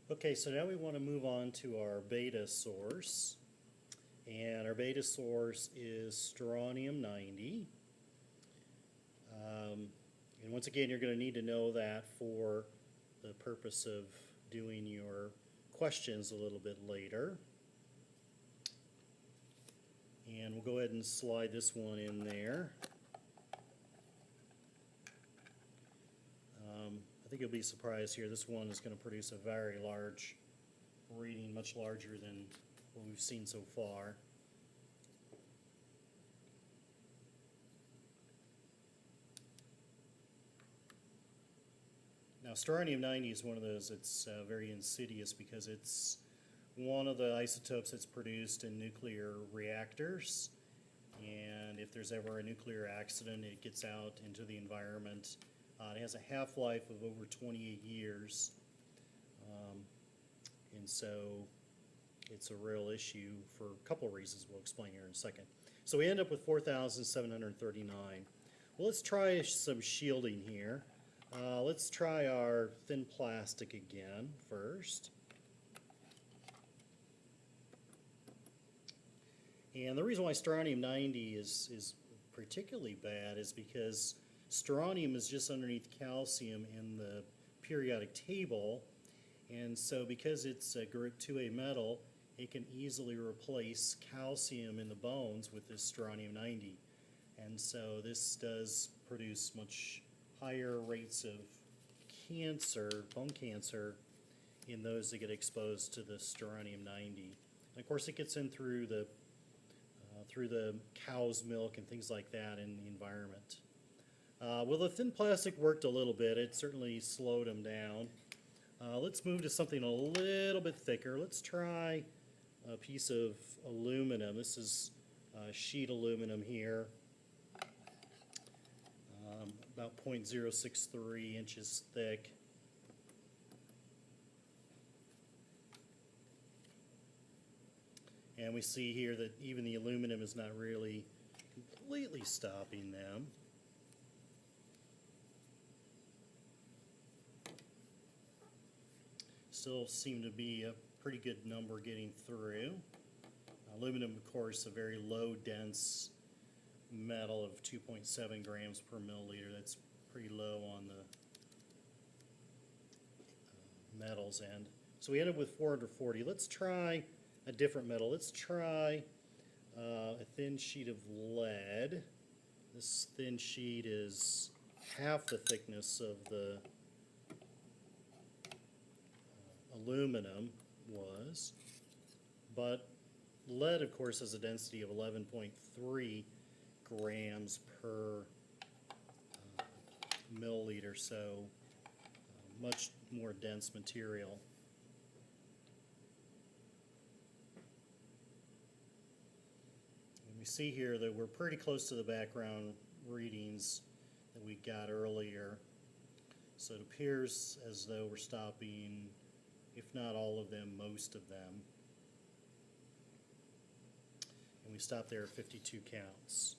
Okay, so now we want to move on to our beta source. And our beta source is strontium 90. And once again, you're going to need to know that for the purpose of doing your questions a little bit later. And we'll go ahead and slide this one in there. I think you'll be surprised here. This one is going to produce a very large reading, much larger than what we've seen so far. Now, strontium 90 is one of those that's very insidious because it's one of the isotopes that's produced in nuclear reactors. And if there's ever a nuclear accident, it gets out into the environment. It has a half-life of over 28 years. And so it's a real issue for a couple of reasons we'll explain here in a second. So we end up with 4,739. Well, let's try some shielding here. Let's try our thin plastic again first. And the reason why strontium 90 is particularly bad is because strontium is just underneath calcium in the periodic table, and so because it's a group 2A metal, it can easily replace calcium in the bones with this strontium 90. And so this does produce much higher rates of cancer, bone cancer, in those that get exposed to the strontium 90. And of course it gets in through the cow's milk and things like that in the environment. Well, the thin plastic worked a little bit. It certainly slowed them down. Let's move to something a little bit thicker. Let's try a piece of aluminum. This is sheet aluminum here, about 0.063 inches thick. And we see here that even the aluminum is not really completely stopping them. Still seem to be a pretty good number getting through. Aluminum, of course, a very low dense metal of 2.7 grams per milliliter. That's pretty low on the metals end. So we ended with 440. Let's try a different metal. Let's try a thin sheet of lead. This thin sheet is half the thickness of the aluminum was, but lead, of course, has a density of 11.3 grams per milliliter, so much more dense material. And we see here that we're pretty close to the background readings that we got earlier, so it appears as though we're stopping, if not all of them, most of them. And we stopped there at 52 counts.